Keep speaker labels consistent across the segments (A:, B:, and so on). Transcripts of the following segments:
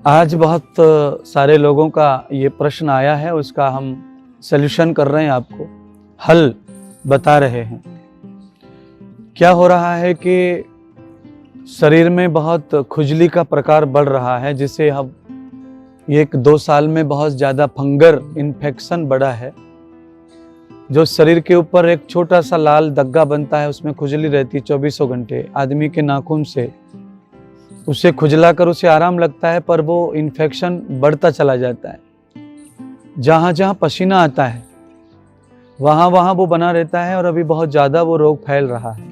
A: आज बहुत सारे लोगों का ये प्रश्न आया है, उसका हम सल्यूशन कर रहे हैं, आपको हल बता रहे हैं। क्या हो रहा है कि शरीर में बहुत खुजली का प्रकार बढ़ रहा है, जिसे हम 1-2 साल में बहुत ज़्यादा फंगर इन्फेक्शन बढ़ा है। जो शरीर के ऊपर एक छोटा सा लाल दग्गा बनता है, उसमें खुजली रहती 24 घंटे। आदमी के नाखून से उसे खुजला कर उसे आराम लगता है, पर वो इन्फेक्शन बढ़ता चला जाता है। जहाँ जहाँ पसीना आता है वहाँ वहाँ वो बना रहता है, और अभी बहुत ज़्यादा वो रोग फैल रहा है।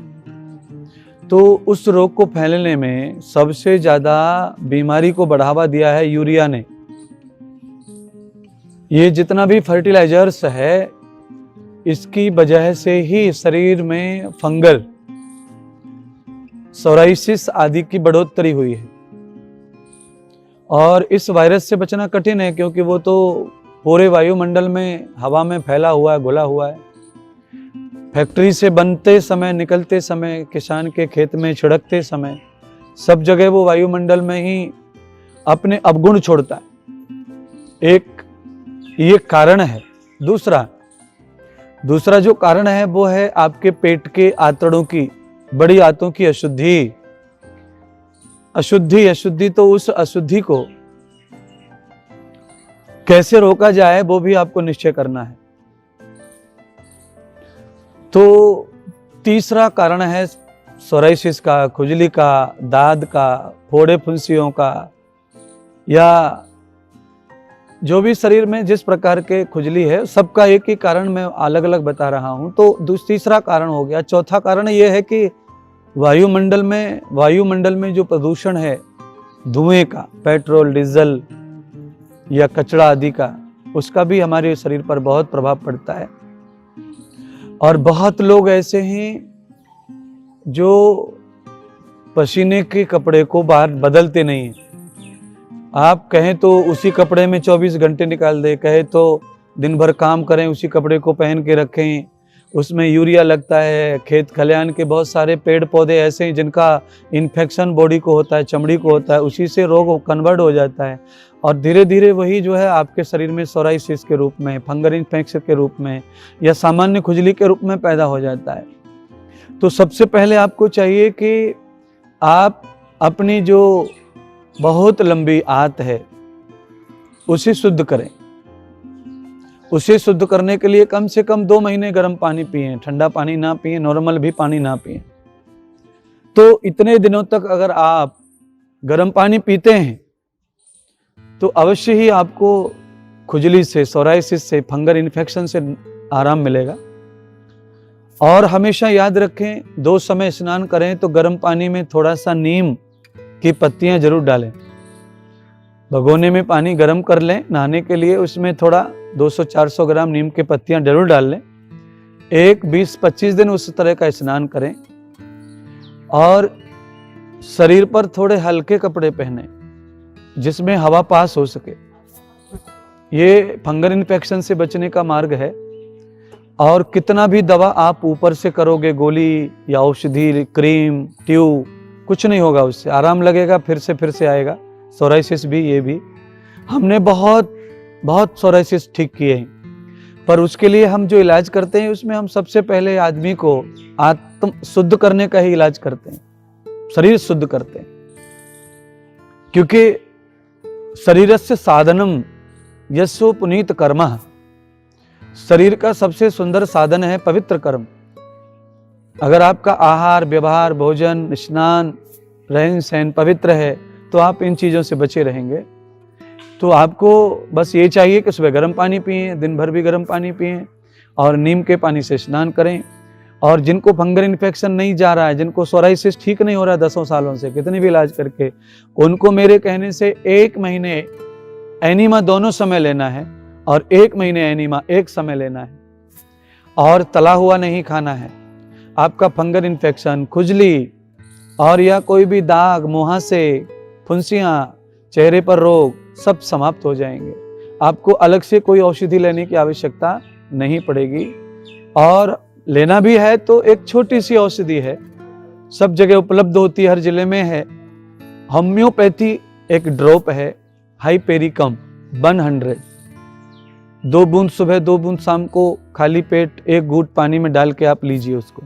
A: तो उस रोग को फैलने में सबसे ज़्यादा बीमारी को बढ़ावा दिया है यूरिया ने। ये जितना भी फर्टिलाइजर्स है, इसकी वजह से ही शरीर में फंगल, सोराइसिस आदि की बढ़ोतरी हुई है। और इस वायरस से बचना कठिन है, क्योंकि वो तो पूरे वायुमंडल में, हवा में फैला हुआ है, घुला हुआ है। फैक्ट्री से बनते समय, निकलते समय, किसान के खेत में छिड़कते समय, सब जगह वो वायुमंडल में ही अपने अवगुण छोड़ता है। एक ये कारण है। दूसरा जो कारण है वो है आपके पेट के आंतड़ों की, बड़ी आंतों की अशुद्धि। तो उस अशुद्धि को कैसे रोका जाए, वो भी आपको निश्चय करना है। तो तीसरा कारण है सोराइसिस का, खुजली का, दाद का, फोड़े फुंसियों का, या जो भी शरीर में जिस प्रकार के खुजली है, सबका एक ही कारण मैं अलग अलग बता रहा हूं। तो तीसरा कारण हो गया। चौथा कारण यह है कि वायुमंडल में जो प्रदूषण है धुएं का, पेट्रोल, डीजल या कचरा आदि का, उसका भी हमारे शरीर पर बहुत प्रभाव पड़ता है। और बहुत लोग ऐसे हैं जो पसीने के कपड़े को बाहर बदलते नहीं हैं। आप कहें तो उसी कपड़े में 24 घंटे निकाल दे, कहे तो दिन भर काम करें उसी कपड़े को पहन के रखें, उसमें यूरिया लगता है। खेत खलिहान के बहुत सारे पेड़ पौधे ऐसे हैं जिनका इन्फेक्शन बॉडी को होता है, चमड़ी को होता है, उसी से रोग कन्वर्ट हो जाता है। और धीरे धीरे वही जो है आपके शरीर में सोराइसिस के रूप में, फंगल इन्फेक्शन के रूप में, या सामान्य खुजली के रूप में पैदा हो जाता है। तो सबसे पहले आपको चाहिए कि आप अपनी जो बहुत लंबी आंत है उसे शुद्ध करें। उसे शुद्ध करने के लिए कम से कम 2 महीने गर्म पानी पिएं, ठंडा पानी ना पिएं, नॉर्मल भी पानी ना पिएं। तो इतने दिनों तक अगर आप गर्म पानी पीते हैं तो अवश्य ही आपको खुजली से, सोराइसिस से, फंगल इन्फेक्शन से आराम मिलेगा। और हमेशा याद रखें, 2 समय स्नान करें तो गर्म पानी में थोड़ा सा नीम की पत्तियां जरूर डालें। भगोने में पानी गर्म कर लें नहाने के लिए, उसमें थोड़ा 200-400 ग्राम नीम की पत्तियां जरूर डाल लें। 20-25 दिन उस तरह का स्नान करें। और शरीर पर थोड़े हल्के कपड़े पहने जिसमें हवा पास हो सके। ये फंगल इन्फेक्शन से बचने का मार्ग है। और कितना भी दवा आप ऊपर से करोगे, गोली या औषधि, क्रीम, ट्यूब, कुछ नहीं होगा, उससे आराम लगेगा, फिर से आएगा सोराइसिस भी। ये भी हमने बहुत सोराइसिस ठीक किए हैं, पर उसके लिए हम जो इलाज करते हैं उसमें हम सबसे पहले आदमी को आत्म शुद्ध करने का ही इलाज करते हैं, शरीर शुद्ध करते हैं। क्योंकि शरीरस्य साधनम यस्सो पुनीत कर्मः, शरीर का सबसे सुंदर साधन है पवित्र कर्म। अगर आपका आहार, व्यवहार, भोजन, स्नान, रहन सहन पवित्र है तो आप इन चीज़ों से बचे रहेंगे। तो आपको बस ये चाहिए कि सुबह गर्म पानी पिएं, दिन भर भी गर्म पानी पिएं, और नीम के पानी से स्नान करें। और जिनको फंगल इन्फेक्शन नहीं जा रहा है, जिनको सोराइसिस ठीक नहीं हो रहा है 10 सालों से, कितने भी इलाज करके, उनको मेरे कहने से 1 महीने एनीमा दोनों समय लेना है, और 1 महीने एनीमा एक समय लेना है। और तला हुआ नहीं खाना है। आपका फंगल इन्फेक्शन, खुजली, और या कोई भी दाग, मुहासे, फुंसियाँ, चेहरे पर रोग, सब समाप्त हो जाएंगे। आपको अलग से कोई औषधि लेने की आवश्यकता नहीं पड़ेगी। और लेना भी है तो एक छोटी सी औषधि है, सब जगह उपलब्ध होती है, हर जिले में है। होम्योपैथी एक ड्रॉप है, हाइपेरिकम 100, 2 बूंद सुबह 2 बूंद शाम को खाली पेट 1 घूंट पानी में डाल के आप लीजिए उसको,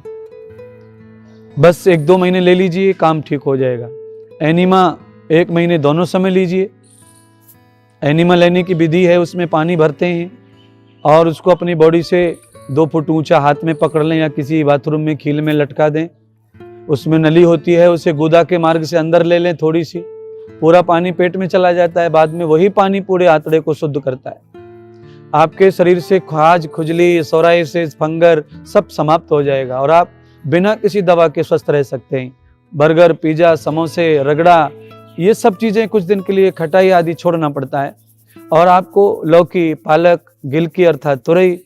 A: बस 1-2 महीने ले लीजिए, काम ठीक हो जाएगा। एनिमा 1 महीने दोनों समय लीजिए। एनिमा लेने की विधि है, उसमें पानी भरते हैं और उसको अपनी बॉडी से 2 फुट ऊंचा हाथ में पकड़ लें या किसी बाथरूम में कील में लटका दें। उसमें नली होती है, उसे गुदा के मार्ग से अंदर ले लें थोड़ी सी, पूरा पानी पेट में चला जाता है। बाद में वही पानी पूरे आंतड़े को शुद्ध करता है। आपके शरीर से खाज, खुजली, सोराइसिस, फंगर सब समाप्त हो जाएगा और आप बिना किसी दवा के स्वस्थ रह सकते हैं। बर्गर, पिज्जा, समोसे, रगड़ा, ये सब चीजें कुछ दिन के लिए खटाई आदि छोड़ना पड़ता है और आपको लौकी, पालक, गिलकी अर्थात तुरई,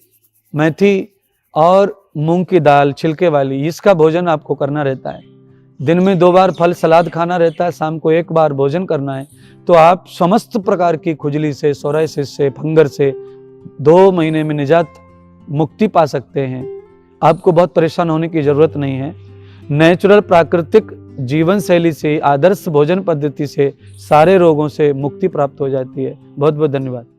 A: मेथी और मूंग की दाल छिलके वाली, इसका भोजन आपको करना रहता है। दिन में 2 बार फल सलाद खाना रहता है, शाम को 1 बार भोजन करना है। तो आप समस्त प्रकार की खुजली से, सोराइसिस से, फंगर से 2 महीने में निजात मुक्ति पा सकते हैं। आपको बहुत परेशान होने की जरूरत नहीं है। नेचुरल प्राकृतिक जीवन शैली से, आदर्श भोजन पद्धति से सारे रोगों से मुक्ति प्राप्त हो जाती है। बहुत बहुत धन्यवाद।